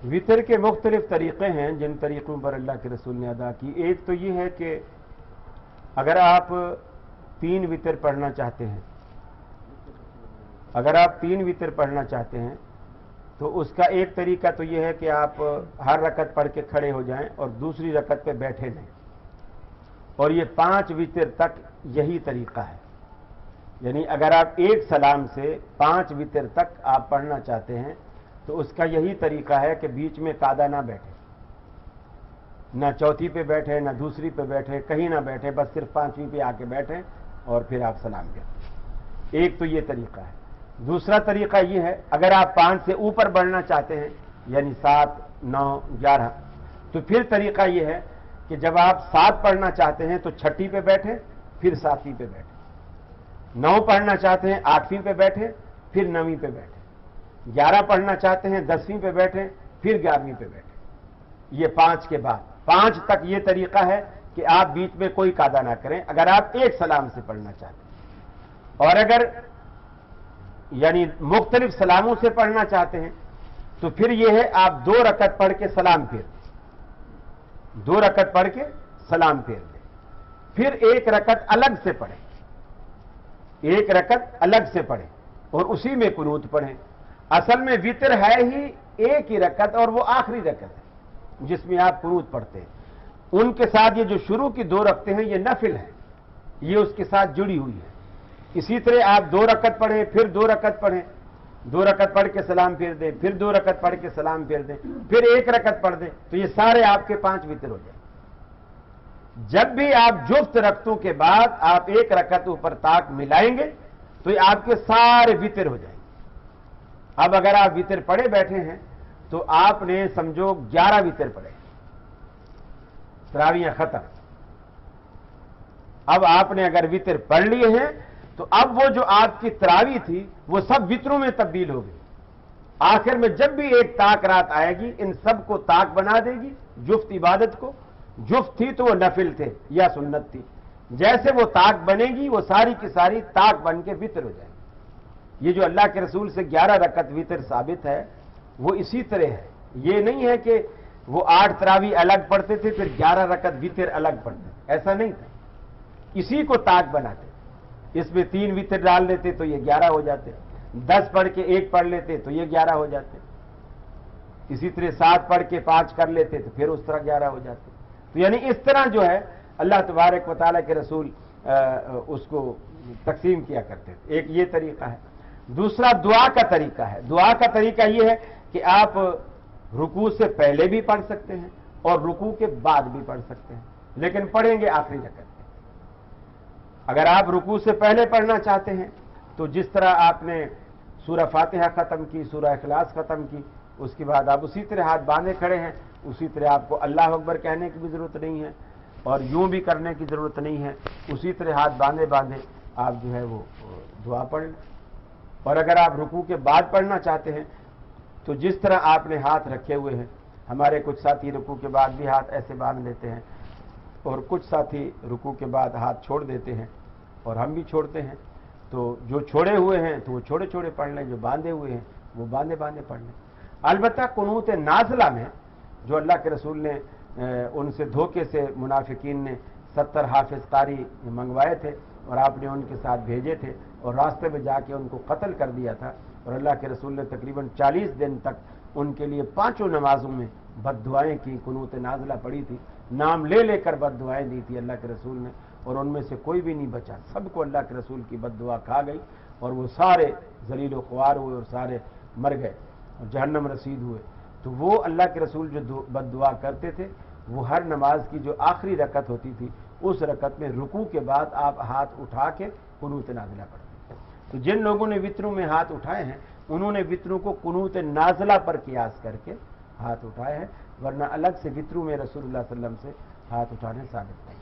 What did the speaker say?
वितर के मुख्तलिफ तरीक़े हैं जिन तरीक़ों पर अल्लाह के रसूल ने अदा की। एक तो ये है कि अगर आप 3 वितर पढ़ना चाहते हैं, अगर आप 3 वितर पढ़ना चाहते हैं तो उसका एक तरीका तो ये है कि आप हर रकत पढ़ के खड़े हो जाएं और दूसरी रकत पे बैठे नहीं, और ये 5 वितर तक यही तरीका है। यानी अगर आप एक सलाम से 5 वितर तक आप पढ़ना चाहते हैं तो उसका यही तरीका है कि बीच में कादा ना बैठे, ना चौथी पे बैठे, ना दूसरी पे बैठे, कहीं ना बैठे, बस सिर्फ 5वीं पे आके बैठे और फिर आप सलाम करें। एक तो ये तरीका है। दूसरा तरीका ये है, अगर आप 5 से ऊपर बढ़ना चाहते हैं यानी 7, 9, 11, तो फिर तरीका ये है कि जब आप 7 पढ़ना चाहते हैं तो 6ठी पे बैठे, फिर 7वीं पे बैठे, 9 पढ़ना चाहते हैं 8वीं पे बैठे, फिर 9वीं पे बैठे, 11 पढ़ना चाहते हैं 10वीं पे बैठे, फिर 11वीं पे बैठे। ये 5 के बाद 5 तक ये तरीका है कि आप बीच में कोई कादा ना करें अगर आप एक सलाम से पढ़ना चाहते हैं। और अगर यानी मुख्तलिफ सलामों से पढ़ना चाहते हैं तो फिर यह है आप 2 रकत पढ़ के सलाम फेर, 2 रकत पढ़ के सलाम फेर दें, फिर 1 रकत अलग से पढ़ें, 1 रकत अलग से पढ़ें और उसी में कुनूत पढ़ें। असल में वितर है ही एक ही रकत और वो आखिरी रकत है जिसमें आप कुनूत पढ़ते हैं। उनके साथ ये जो शुरू की 2 रकतें हैं ये नफिल है, ये उसके साथ जुड़ी हुई है। इसी तरह आप 2 रकत पढ़ें, फिर 2 रकत पढ़ें, 2 रकत पढ़ के सलाम फेर दें, फिर 2 रकत पढ़ के सलाम फेर दें, फिर 1 रकत पढ़ दें, तो ये सारे आपके 5 वितर हो जाए। जब भी आप जुफ्त रकतों के बाद आप 1 रकत ऊपर ताक मिलाएंगे तो ये आपके सारे वितर हो जाएंगे। अब अगर आप वितर पढ़े बैठे हैं तो आपने समझो 11 वितर पढ़े, तरावियां खत्म। अब आपने अगर वितर पढ़ लिए हैं तो अब वो जो आपकी तरावी थी वो सब वितरों में तब्दील हो गई। आखिर में जब भी एक ताक रात आएगी इन सब को ताक बना देगी, जुफ्त इबादत को। जुफ्त थी तो वो नफिल थे या सुन्नत थी, जैसे वो ताक बनेगी वो सारी की सारी ताक बन के वितर हो जाएगी। ये जो अल्लाह के रसूल से 11 रकत वितर साबित है वो इसी तरह है। ये नहीं है कि वो 8 तरावी अलग पढ़ते थे फिर 11 रकत वितर अलग पढ़ते, ऐसा नहीं था। इसी को ताक बनाते, इसमें 3 वितर डाल लेते तो ये 11 हो जाते, 10 पढ़ के 1 पढ़ लेते तो ये 11 हो जाते, इसी तरह 7 पढ़ के 5 कर लेते तो फिर उस तरह 11 हो जाते। तो यानी इस तरह जो है अल्लाह तबारक व तआला के रसूल उसको तकसीम किया करते थे। एक ये तरीका है। दूसरा दुआ का तरीका है। दुआ का तरीका ये है कि आप रुकू से पहले भी पढ़ सकते हैं और रुकू के बाद भी पढ़ सकते हैं, लेकिन पढ़ेंगे आखिरी रकत में। अगर आप रुकू से पहले पढ़ना चाहते हैं तो जिस तरह आपने सूरह फातिहा खत्म की, सूरह इखलास खत्म की, उसके बाद आप उसी तरह हाथ बांधे खड़े हैं, उसी तरह आपको अल्लाह अकबर कहने की भी जरूरत नहीं है और यूं भी करने की जरूरत नहीं है। उसी तरह हाथ बांधे बांधे आप जो है वो दुआ पढ़ लें। और अगर आप रुकू के बाद पढ़ना चाहते हैं तो जिस तरह आपने हाथ रखे हुए हैं, हमारे कुछ साथी रुकू के बाद भी हाथ ऐसे बांध लेते हैं और कुछ साथी रुकू के बाद हाथ छोड़ देते हैं और हम भी छोड़ते हैं। तो जो छोड़े हुए हैं तो वो छोड़े छोड़े पढ़ लें, जो बांधे हुए हैं वो बांधे बांधे पढ़ लें। अलबत्ता कुनूत नाज़िला में जो अल्लाह के रसूल ने उनसे धोखे से मुनाफिकीन ने 70 हाफिज कारी मंगवाए थे और आपने उनके साथ भेजे थे और रास्ते में जाके उनको कत्ल कर दिया था, और अल्लाह के रसूल ने तकरीबन 40 दिन तक उनके लिए 5 नमाजों में बद्दुआएं की, कुनूत नाज़िला पड़ी थी, नाम ले लेकर बद्दुआएं दी थी अल्लाह के रसूल ने, और उनमें से कोई भी नहीं बचा। सबको अल्लाह के रसूल की बद्दुआ खा गई और वो सारे जलील व ख्वार हुए और सारे मर गए और जहन्नम रसीद हुए। तो वो अल्लाह के रसूल जो बद्दुआ करते थे वो हर नमाज की जो आखिरी रकत होती थी उस रकत में रुकू के बाद आप हाथ उठा के कुनूत नाज़िला पढ़ते। तो जिन लोगों ने वित्रों में हाथ उठाए हैं उन्होंने वित्रों को कुनूत नाज़िला पर कियास करके हाथ उठाए हैं, वरना अलग से वित्रों में रसूलुल्लाह सल्लल्लाहु अलैहि वसल्लम से हाथ उठाने साबित नहीं।